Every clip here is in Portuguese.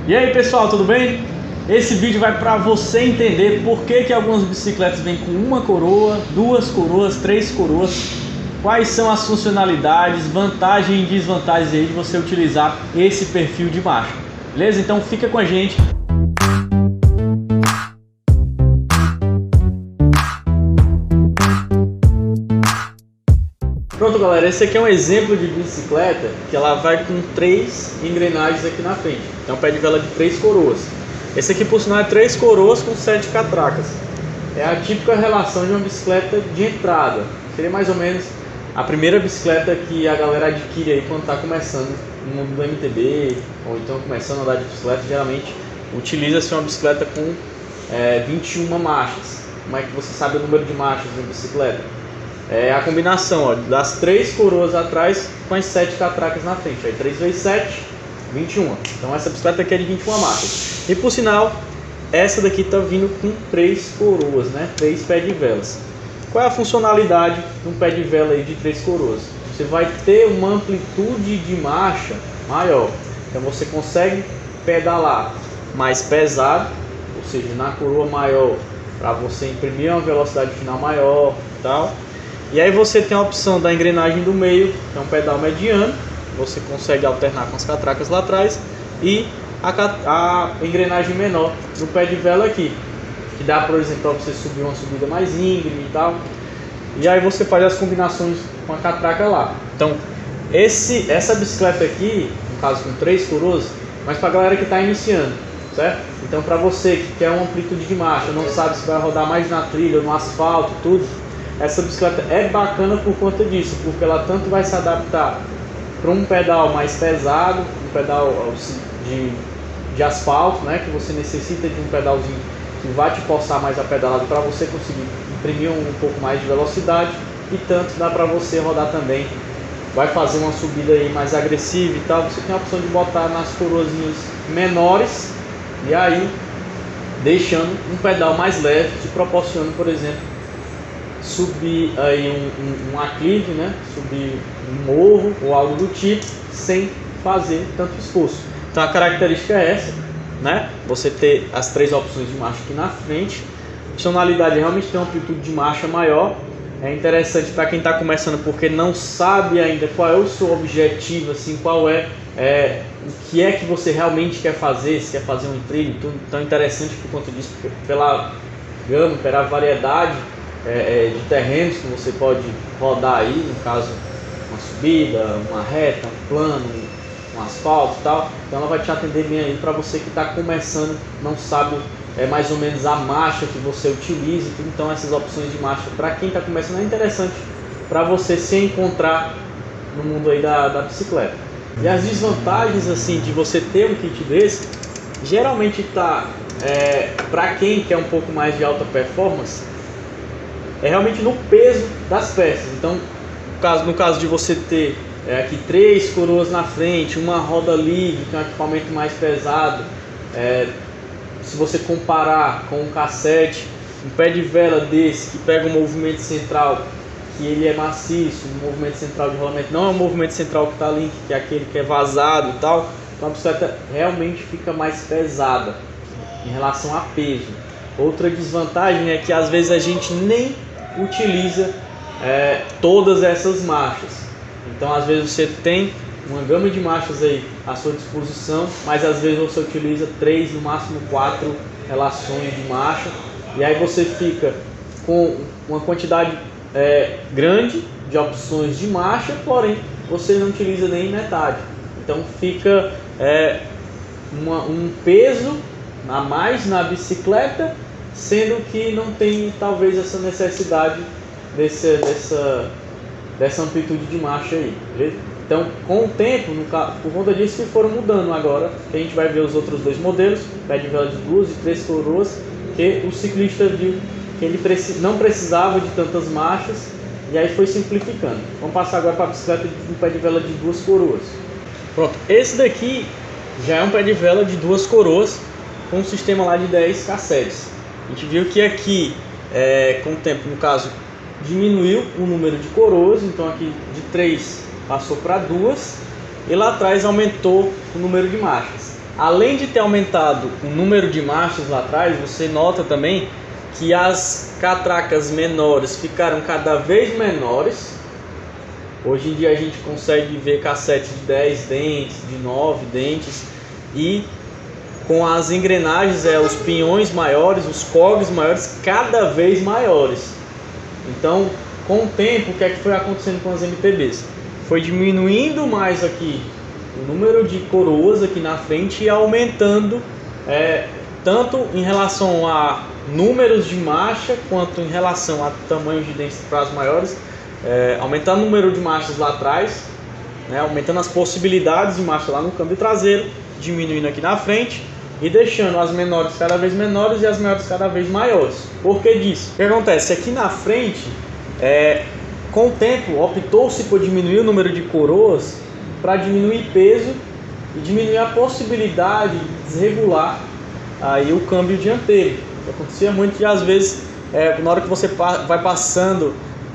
E aí pessoal, tudo bem? Esse vídeo vai para você entender por que algumas bicicletas vêm com uma coroa, duas coroas, três coroas, quais são as funcionalidades, vantagens e desvantagens aí de você utilizar esse perfil de marcha. Beleza? Então fica com a gente. Pronto galera, esse aqui é um exemplo de bicicleta que ela vai com três engrenagens aqui na frente. Então é um pé de vela de três coroas. Esse aqui por sinal é três coroas com 7 catracas. É a típica relação de uma bicicleta de entrada. Seria mais ou menos a primeira bicicleta que a galera adquire aí quando está começando no mundo do MTB, ou então começando a andar de bicicleta. Geralmente utiliza-se uma bicicleta com 21 marchas. Como é que você sabe o número de marchas de uma bicicleta? É a combinação das três coroas atrás com as 7 catracas na frente. Aí 3 vezes 7, 21. Então essa bicicleta aqui é de 21 marchas. E por sinal, essa daqui está vindo com 3 coroas, né? 3 pés de velas. Qual é a funcionalidade de um pé de vela aí de 3 coroas? Você vai ter uma amplitude de marcha maior. Então você consegue pedalar mais pesado, ou seja, na coroa maior, para você imprimir uma velocidade final maior e tal. E aí você tem a opção da engrenagem do meio, que é um pedal mediano, você consegue alternar com as catracas lá atrás, e a engrenagem menor no pé de vela aqui, que dá, por exemplo, para você subir uma subida mais íngreme e tal. E aí você faz as combinações com a catraca lá. Então, essa bicicleta aqui, no caso com 3 coroas, mas para a galera que está iniciando, certo? Então, para você que quer uma amplitude de marcha, não sabe se vai rodar mais na trilha ou no asfalto, tudo, essa bicicleta é bacana por conta disso, porque ela tanto vai se adaptar para um pedal mais pesado, um pedal de asfalto, né, que você necessita de um pedalzinho que vai te forçar mais a pedalada para você conseguir imprimir um pouco mais de velocidade, e tanto dá para você rodar também, vai fazer uma subida aí mais agressiva e tal, você tem a opção de botar nas coroazinhas menores, e aí deixando um pedal mais leve, te proporciona, por exemplo, subir aí um aclive, né? Subir um morro ou algo do tipo, sem fazer tanto esforço. Então a característica é essa, né? Você ter as 3 opções de marcha aqui na frente. A funcionalidade realmente tem uma amplitude de marcha maior. É interessante para quem está começando, porque não sabe ainda qual é o seu objetivo, assim, qual é o que é que você realmente quer fazer, se quer fazer um trilho, tudo tão interessante por conta disso, pela gama, pela variedade de terrenos que você pode rodar aí, no caso uma subida, uma reta, um plano, um asfalto e tal. Então ela vai te atender bem aí para você que está começando, não sabe mais ou menos a marcha que você utiliza. Então essas opções de marcha para quem está começando é interessante para você se encontrar no mundo aí da bicicleta. E as desvantagens assim de você ter um kit desse, geralmente está para quem quer um pouco mais de alta performance, é realmente no peso das peças. Então, no caso de você ter aqui 3 coroas na frente, uma roda livre, que é um equipamento mais pesado, se você comparar com um cassete, um pé de vela desse que pega um movimento central, que ele é maciço, um movimento central de rolamento, não é um movimento central que está ali, que é aquele que é vazado e tal, então a bicicleta realmente fica mais pesada em relação a peso. Outra desvantagem é que às vezes a gente nem utiliza todas essas marchas. Então às vezes você tem uma gama de marchas aí à sua disposição, mas às vezes você utiliza 3, no máximo 4 relações de marcha, e aí você fica com uma quantidade grande de opções de marcha, porém você não utiliza nem metade. Então fica um peso a mais na bicicleta, sendo que não tem talvez essa necessidade dessa amplitude de marcha aí, beleza? Então com o tempo, por conta disso que foram mudando agora, que a gente vai ver os outros 2 modelos, pé de vela de 2 e 3 coroas, que o ciclista viu que ele não precisava de tantas marchas, e aí foi simplificando. Vamos passar agora para a bicicleta de um pé de vela de 2 coroas. Pronto, esse daqui já é um pé de vela de 2 coroas com um sistema lá de 10 cassetes. A gente viu que aqui, com o tempo, no caso, diminuiu o número de coroas, então aqui de 3 passou para 2, e lá atrás aumentou o número de marchas. além de ter aumentado o número de marchas lá atrás, você nota também que as catracas menores ficaram cada vez menores. Hoje em dia a gente consegue ver cassetes de 10 dentes, de 9 dentes, e com as engrenagens, os pinhões maiores, os cogs maiores, cada vez maiores. Então, com o tempo, o que é que foi acontecendo com as MTBs? Foi diminuindo mais aqui o número de coroas aqui na frente e aumentando tanto em relação a números de marcha quanto em relação a tamanhos de dentes para as maiores, aumentando o número de marchas lá atrás, né, aumentando as possibilidades de marcha lá no câmbio traseiro, diminuindo aqui na frente e deixando as menores cada vez menores e as maiores cada vez maiores. Por que disso? O que acontece? Aqui na frente, com o tempo, optou-se por diminuir o número de coroas para diminuir peso e diminuir a possibilidade de desregular aí o câmbio dianteiro. Acontecia muito que às vezes, na hora que você vai passando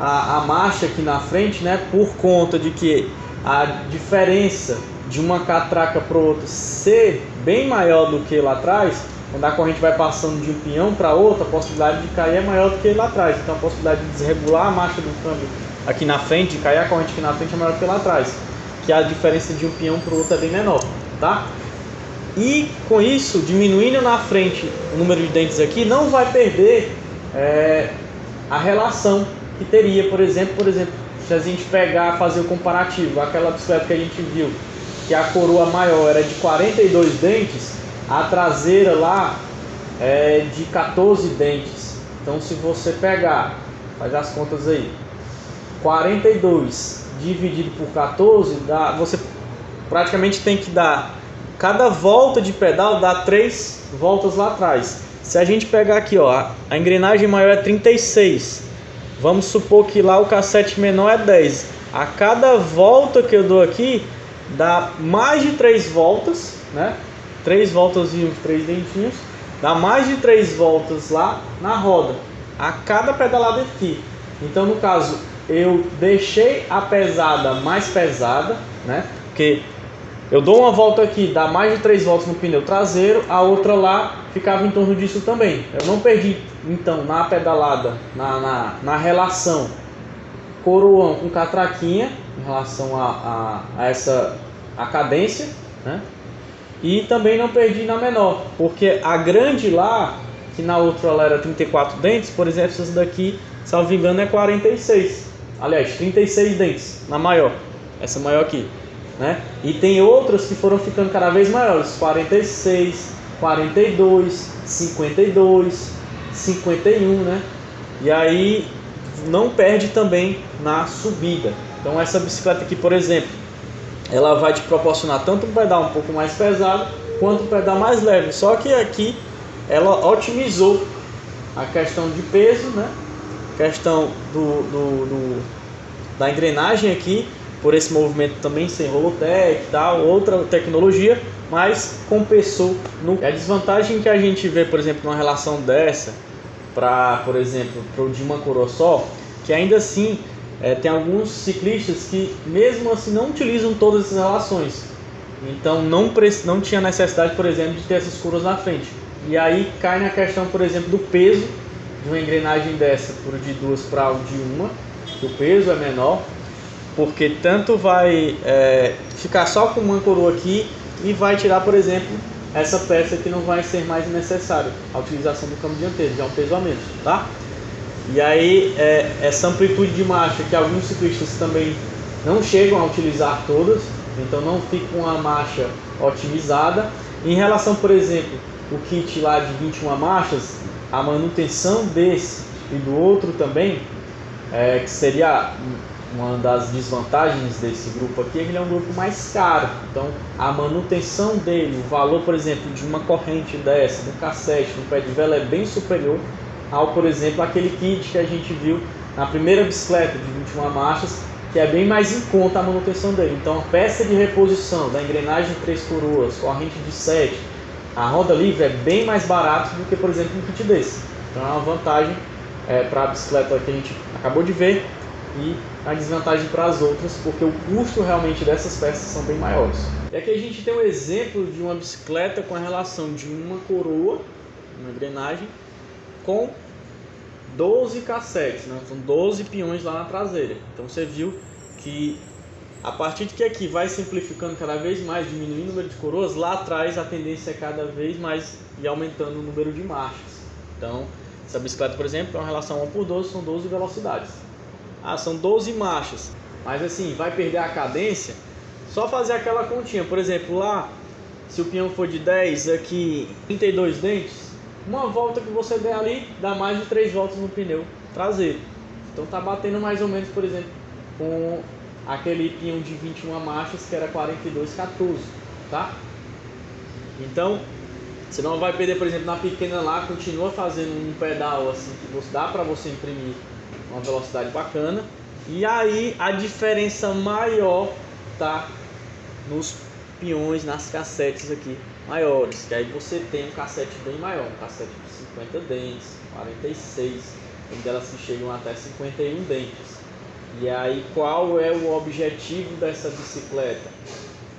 a marcha aqui na frente, né, por conta de que a diferença de uma catraca para outra ser bem maior do que lá atrás, quando a corrente vai passando de um pinhão para outro, a possibilidade de cair é maior do que lá atrás. Então a possibilidade de desregular a marcha do câmbio aqui na frente, de cair a corrente aqui na frente é maior do que lá atrás, que a diferença de um pinhão para o outro é bem menor, tá? E com isso, diminuindo na frente o número de dentes aqui, não vai perder a relação que teria, por exemplo, se a gente fazer o comparativo, aquela bicicleta que a gente viu, que a coroa maior era de 42 dentes, a traseira lá é de 14 dentes. Então se você pegar, faz as contas aí, 42 dividido por 14, você praticamente tem que dar, cada volta de pedal dá 3 voltas lá atrás. Se a gente pegar aqui, ó, a engrenagem maior é 36, vamos supor que lá o cassete menor é 10. A cada volta que eu dou aqui, dá mais de 3 voltas, né? 3 voltas e uns 3 dentinhos, dá mais de 3 voltas lá na roda, a cada pedalada aqui. Então, no caso, eu deixei a pesada mais pesada, né? Porque eu dou uma volta aqui, dá mais de 3 voltas no pneu traseiro, a outra lá ficava em torno disso também. Eu não perdi, então, na pedalada, na relação coroão com catraquinha, em relação a cadência, né? E também não perdi na menor, porque a grande lá, que na outra ela era 34 dentes, por exemplo, essa daqui, salvo engano, é 46. Aliás, 36 dentes na maior, essa maior aqui, né? E tem outras que foram ficando cada vez maiores, 46, 42, 52, 51, né? E aí não perde também na subida. Então essa bicicleta aqui, por exemplo, ela vai te proporcionar tanto um pedal um pouco mais pesado quanto um pedal mais leve. Só que aqui ela otimizou a questão de peso, né? Questão da engrenagem aqui, por esse movimento também sem Rolotec e tal, outra tecnologia, mas compensou. A desvantagem que a gente vê, por exemplo, numa relação dessa, por exemplo, de uma coroa só, que ainda assim tem alguns ciclistas que mesmo assim não utilizam todas essas relações. Então não tinha necessidade, por exemplo, de ter essas coroas na frente. E aí cai na questão, por exemplo, do peso de uma engrenagem dessa, de duas para o de uma, que o peso é menor, porque tanto vai ficar só com uma coroa aqui e vai tirar, por exemplo, essa peça que não vai ser mais necessária a utilização do câmbio dianteiro, já é um peso a menos, tá? E aí essa amplitude de marcha que alguns ciclistas também não chegam a utilizar todas, então não fica uma marcha otimizada. Em relação, por exemplo, o kit lá de 21 marchas, a manutenção desse e do outro também, que seria uma das desvantagens desse grupo aqui, é que ele é um grupo mais caro. Então a manutenção dele, o valor, por exemplo, de uma corrente dessa, do cassete, no pé de vela, é bem superior ao, por exemplo, aquele kit que a gente viu na primeira bicicleta de 21 marchas, que é bem mais em conta a manutenção dele. Então a peça de reposição da engrenagem 3 coroas, corrente de 7, a roda livre é bem mais barato do que, por exemplo, um kit desse. Então é uma vantagem para a bicicleta que a gente acabou de ver, e a desvantagem para as outras, porque o custo realmente dessas peças são bem maiores. E aqui a gente tem um exemplo de uma bicicleta com a relação de uma coroa, uma engrenagem, com 12 cassetes, né? São 12 peões lá na traseira. Então você viu que a partir de que aqui vai simplificando cada vez mais, diminuindo o número de coroas, lá atrás a tendência é cada vez mais ir aumentando o número de marchas. Então, essa bicicleta, por exemplo, é uma relação 1/12, são 12 velocidades. Ah, são 12 marchas, mas assim, vai perder a cadência, só fazer aquela continha. Por exemplo, lá, se o peão for de 10, aqui 32 dentes, uma volta que você der ali, dá mais de 3 voltas no pneu traseiro. Então tá batendo mais ou menos, por exemplo, com aquele peão de 21 marchas que era 42/14, tá? Então, você não vai perder, por exemplo, na pequena lá, continua fazendo um pedal assim, que dá para você imprimir uma velocidade bacana. E aí a diferença maior tá nos peões, nas cassetes aqui maiores, que aí você tem um cassete bem maior, um cassete de 50 dentes, 46, tem delas que chegam até 51 dentes. E aí qual é o objetivo dessa bicicleta?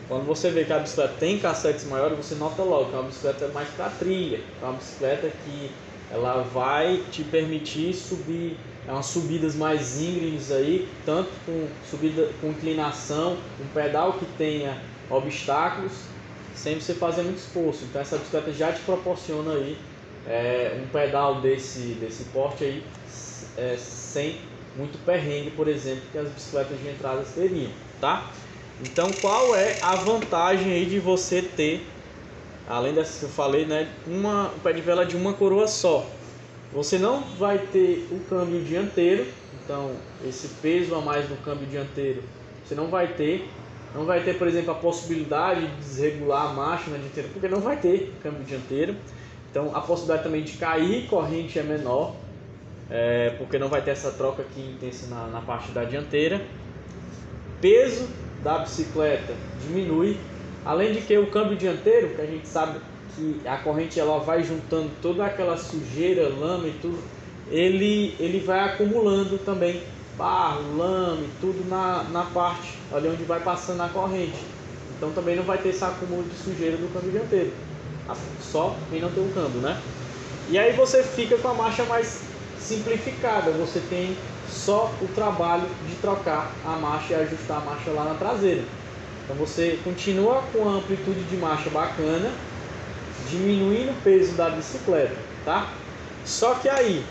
Quando você vê que a bicicleta tem cassetes maiores, você nota logo que é uma bicicleta mais para trilha, é uma bicicleta que ela vai te permitir subir, é umas subidas mais íngremes aí, tanto com subida com inclinação, um pedal que tenha obstáculos, sem você fazer muito esforço. Então essa bicicleta já te proporciona aí um pedal desse porte aí, sem muito perrengue, por exemplo, que as bicicletas de entrada teriam, tá? Então qual é a vantagem aí de você ter, além dessa que eu falei, né, um pé de vela de uma coroa só? Você não vai ter o câmbio dianteiro, então esse peso a mais no câmbio dianteiro você não vai ter. Não vai ter, por exemplo, a possibilidade de desregular a marcha na dianteira, porque não vai ter câmbio dianteiro. Então a possibilidade também de cair corrente é menor, porque não vai ter essa troca aqui intensa na parte da dianteira. Peso da bicicleta diminui, além de que o câmbio dianteiro, que a gente sabe que a corrente ela vai juntando toda aquela sujeira, lama e tudo, ele vai acumulando também barro, lama e tudo na parte ali onde vai passando a corrente. Então também não vai ter esse acúmulo de sujeira do câmbio dianteiro, só quem não tem o câmbio, né? E aí você fica com a marcha mais simplificada, você tem só o trabalho de trocar a marcha e ajustar a marcha lá na traseira. Então você continua com a amplitude de marcha bacana, diminuindo o peso da bicicleta, tá? Só que aí,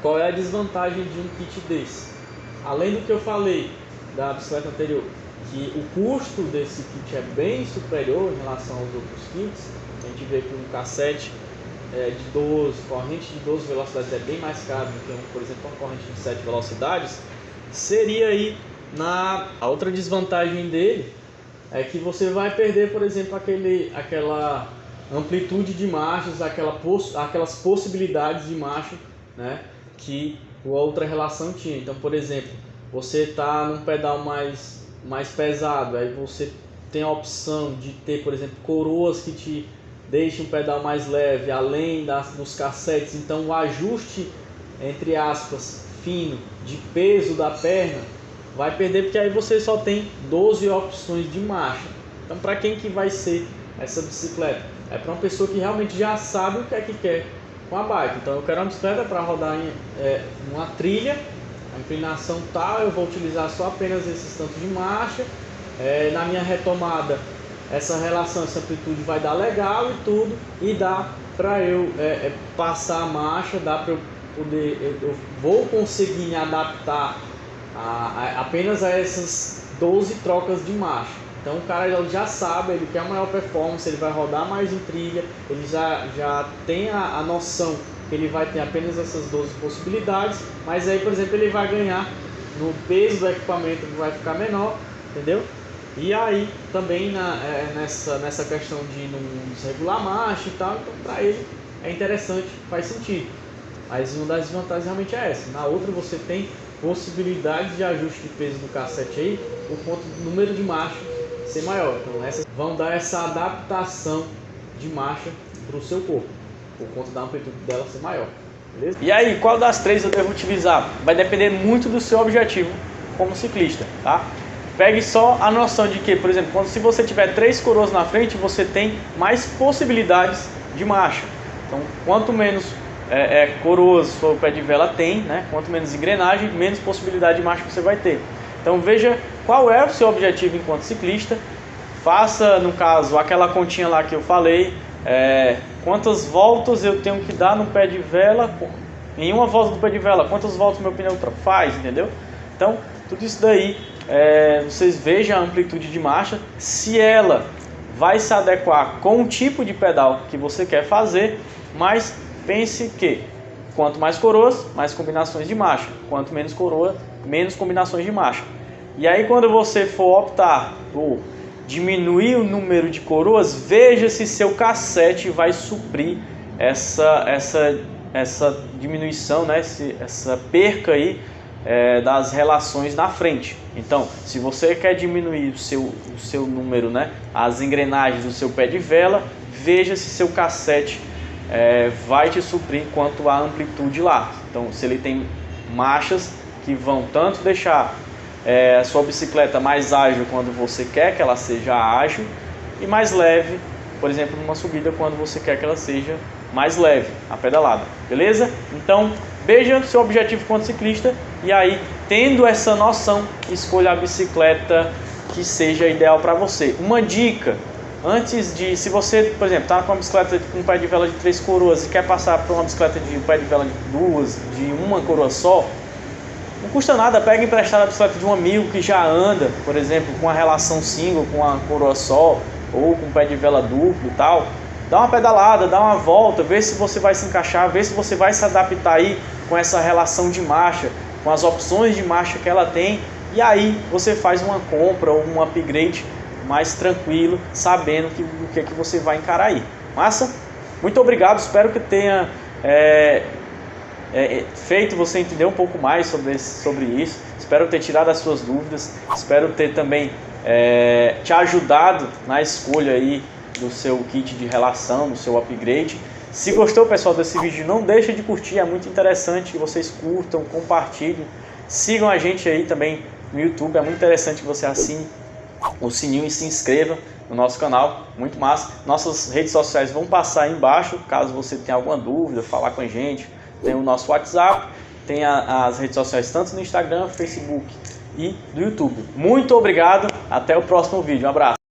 qual é a desvantagem de um kit desse? Além do que eu falei da bicicleta anterior, que o custo desse kit é bem superior em relação aos outros kits. A gente vê que um cassete de 12, corrente de 12 velocidades é bem mais caro do que, por exemplo, uma corrente de 7 velocidades. Seria aí, a outra desvantagem dele é que você vai perder, por exemplo, aquela amplitude de marchas, aquelas possibilidades de marcha, né, que a outra relação tinha. Então, por exemplo, você está num pedal mais pesado, aí você tem a opção de ter, por exemplo, coroas que te deixem um pedal mais leve, além dos cassetes. Então o ajuste, entre aspas, fino de peso da perna vai perder, porque aí você só tem 12 opções de marcha. Então para quem que vai ser essa bicicleta? É para uma pessoa que realmente já sabe o que é que quer com a bike. Então eu quero uma bicicleta para rodar em uma trilha, a inclinação tal, eu vou utilizar só apenas esses tantos de marcha, na minha retomada essa relação, essa amplitude vai dar legal e tudo, e dá para eu passar a marcha, dá para eu poder, eu vou conseguir me adaptar apenas a essas 12 trocas de marcha. Então o cara já sabe, ele quer uma maior performance, ele vai rodar mais em trilha, ele já tem a noção que ele vai ter apenas essas 12 possibilidades, mas aí, por exemplo, ele vai ganhar no peso do equipamento, que vai ficar menor, entendeu? E aí também nessa questão de não desregular a marcha e tal, então para ele é interessante, faz sentido. Mas uma das desvantagens realmente é essa. Na outra você tem possibilidade de ajuste de peso do cassete aí, por conta do número de marcha ser maior. Então essas vão dar essa adaptação de marcha para o seu corpo, por conta da amplitude dela ser maior. beleza? E aí, qual das três eu devo utilizar? Vai depender muito do seu objetivo como ciclista, tá? Pegue só a noção de que, por exemplo, se você tiver 3 coroas na frente, você tem mais possibilidades de marcha. Então, quanto menos coroas o pé de vela tem, né? Quanto menos engrenagem, menos possibilidade de marcha você vai ter. Então veja qual é o seu objetivo enquanto ciclista. Faça, no caso, aquela continha lá que eu falei, quantas voltas eu tenho que dar no pé de vela, em uma volta do pé de vela, quantas voltas meu pneu faz, entendeu? Então, tudo isso daí, vocês vejam a amplitude de marcha, se ela vai se adequar com o tipo de pedal que você quer fazer, mas pense que quanto mais coroas, mais combinações de marcha, quanto menos coroa, menos combinações de marcha. E aí quando você for optar por diminuir o número de coroas, veja se seu cassete vai suprir essa diminuição, né? Essa perca aí das relações na frente. Então, se você quer diminuir o seu número, né? As engrenagens do seu pé de vela, veja se seu cassete vai te suprir quanto à amplitude lá. Então, se ele tem marchas que vão tanto deixar a sua bicicleta mais ágil quando você quer que ela seja ágil e mais leve, por exemplo, numa subida quando você quer que ela seja mais leve, a pedalada, beleza? Então, veja o seu objetivo quanto ciclista e aí, tendo essa noção, escolha a bicicleta que seja ideal para você. Uma dica, antes de, se você, por exemplo, está com uma bicicleta com um pé de vela de 3 coroas e quer passar para uma bicicleta de um pé de vela de 2, de uma coroa só, não custa nada, pega emprestada a bicicleta de um amigo que já anda, por exemplo, com a relação single, com a coroa só, ou com pé de vela duplo e tal. Dá uma pedalada, dá uma volta, vê se você vai se encaixar, vê se você vai se adaptar aí com essa relação de marcha, com as opções de marcha que ela tem. E aí você faz uma compra ou um upgrade mais tranquilo, sabendo o que você vai encarar aí. Massa? Muito obrigado, espero que tenha feito você entender um pouco mais sobre isso. Espero ter tirado as suas dúvidas, espero ter também te ajudado na escolha aí do seu kit de relação, do seu upgrade. Se gostou, pessoal, desse vídeo, não deixa de curtir, é muito interessante que vocês curtam, compartilhem, sigam a gente aí também no YouTube, é muito interessante que você assine o sininho e se inscreva no nosso canal, muito massa. Nossas redes sociais vão passar aí embaixo, caso você tenha alguma dúvida, falar com a gente. Tem o nosso WhatsApp, tem as redes sociais tanto no Instagram, Facebook e do YouTube. Muito obrigado, até o próximo vídeo, um abraço.